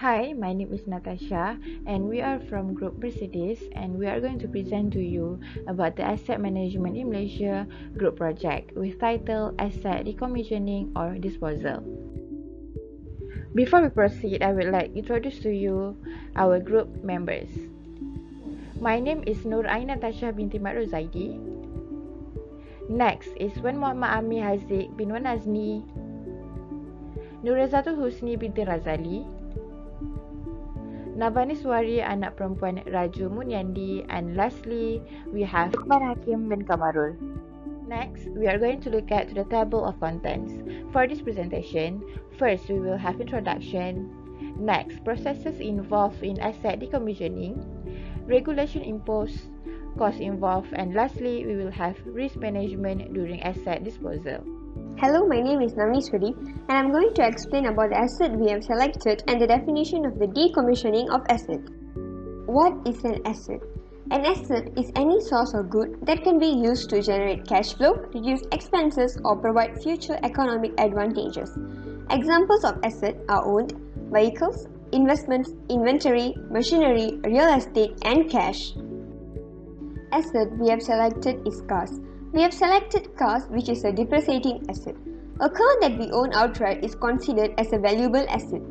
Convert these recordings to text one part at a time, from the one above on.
Hi, my name is Natasha and we are from Group Mercedes and we are going to present to you about the asset management in Malaysia group project with title Asset Decommissioning or Disposal. Before we proceed, I would like to introduce to you our group members. My name is Nur Ain Natasha binti Mat Rozaidi. Next is Wan Muhammad Amir Haziq bin Wan Azni, Nurazatul Husni binti Razali, Nabani Suari anak perempuan Raju Munyandi, and lastly we have Lukman Hakim bin Kamarul. Next, we are going to look at the table of contents. For this presentation, first we will have introduction, next processes involved in asset decommissioning, regulation imposed, cost involved, and lastly we will have risk management during asset disposal. Hello, my name is Navneeswari and I'm going to explain about the asset we have selected and the definition of the decommissioning of asset. What is an asset? An asset is any source or good that can be used to generate cash flow, reduce expenses, or provide future economic advantages. Examples of assets are owned vehicles, investments, inventory, machinery, real estate, and cash. Asset we have selected is cars. We have selected cars, which is a depreciating asset. A car that we own outright is considered as a valuable asset.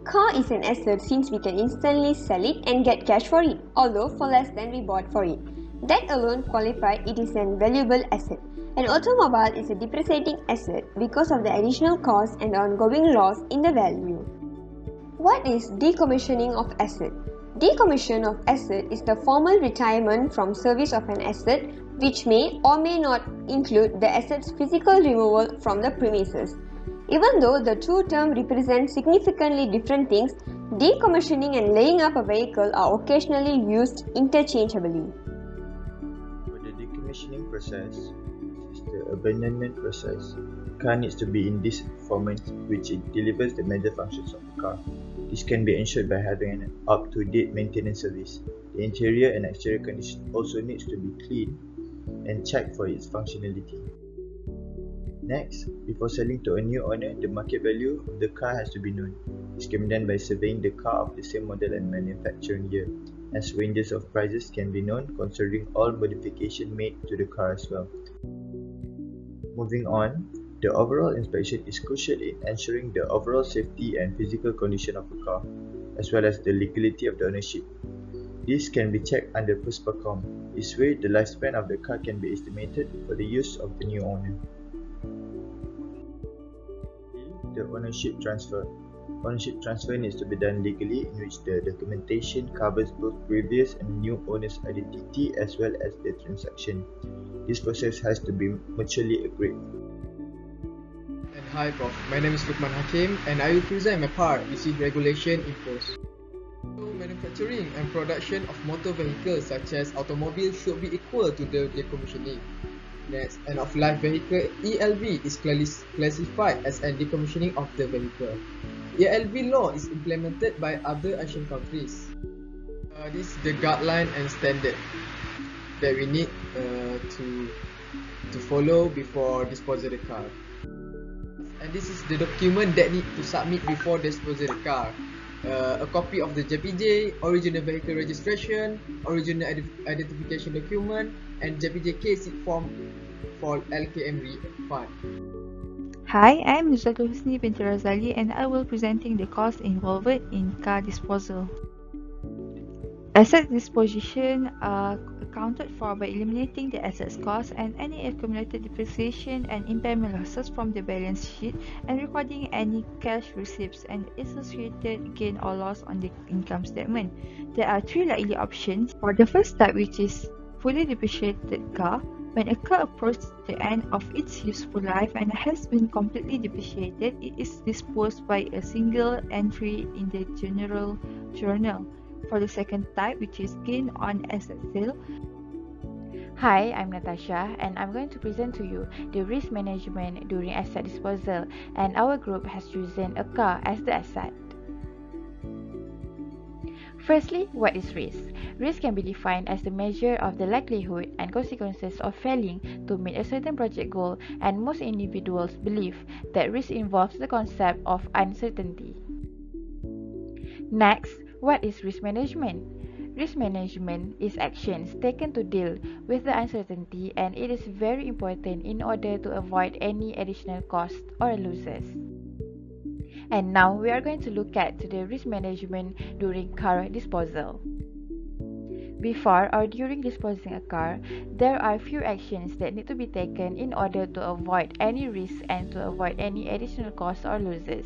Car is an asset since we can instantly sell it and get cash for it, although for less than we bought for it. That alone qualifies it is an valuable asset. An automobile is a depreciating asset because of the additional cost and the ongoing loss in the value. What is decommissioning of asset? Decommission of asset is the formal retirement from service of an asset which may or may not include the asset's physical removal from the premises. Even though the two terms represent significantly different things, decommissioning and laying up a vehicle are occasionally used interchangeably. For the decommissioning process, this is the abandonment process. The car needs to be in this performance which it delivers the major functions of the car. This can be ensured by having an up-to-date maintenance service. The interior and exterior condition also needs to be cleaned and checked for its functionality. Next, before selling to a new owner, the market value of the car has to be known. This can be done by surveying the car of the same model and manufacturing year, as ranges of prices can be known considering all modifications made to the car as well. Moving on, the overall inspection is crucial in ensuring the overall safety and physical condition of a car, as well as the legality of the ownership. This can be checked under Puspakom. This way, the lifespan of the car can be estimated for the use of the new owner. The ownership transfer. Ownership transfer needs to be done legally, in which the documentation covers both previous and new owner's identity as well as the transaction. This process has to be mutually agreed. And hi Prof, my name is Lukman Hakim and I will present my part, which is regulation imposed. So manufacturing and production of motor vehicles such as automobiles should be equal to the decommissioning. Next, end-of-life vehicle ELV is classified as a decommissioning of the vehicle. ELV law is implemented by other Asian countries. This is the guideline and standard that we need to follow before disposing the car. And this is the document that need to submit before disposing the car. A copy of the JPJ, original vehicle registration, original identification document, and JPJ KC form for LKM refund. Hi, I am Nurazatul Husni binti Razali and I will presenting the costs involved in car disposal. Asset disposition are accounted for by eliminating the assets cost and any accumulated depreciation and impairment losses from the balance sheet and recording any cash receipts and associated gain or loss on the income statement. There are three likely options. For the first type, which is fully depreciated car, when a car approaches the end of its useful life and has been completely depreciated, it is disposed by a single entry in the general journal. For the second type, which is gain on asset sale. Hi, I'm Natasha and I'm going to present to you the risk management during asset disposal, and our group has chosen a car as the asset. Firstly, what is risk? Risk can be defined as the measure of the likelihood and consequences of failing to meet a certain project goal, and most individuals believe that risk involves the concept of uncertainty. Next, what is risk management? Risk management is actions taken to deal with the uncertainty, and it is very important in order to avoid any additional costs or losses. And now we are going to look at the risk management during car disposal. Before or during disposing a car, there are few actions that need to be taken in order to avoid any risk and to avoid any additional costs or losses.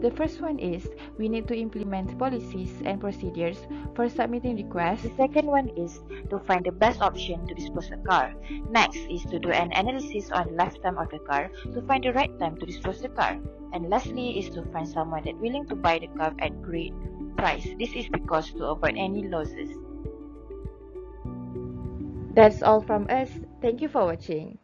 The first one is we need to implement policies and procedures for submitting requests. The second one is to find the best option to dispose a car. Next is to do an analysis on the lifetime of the car to find the right time to dispose the car. And lastly is to find someone that willing to buy the car at great price. This is because to avoid any losses. That's all from us. Thank you for watching.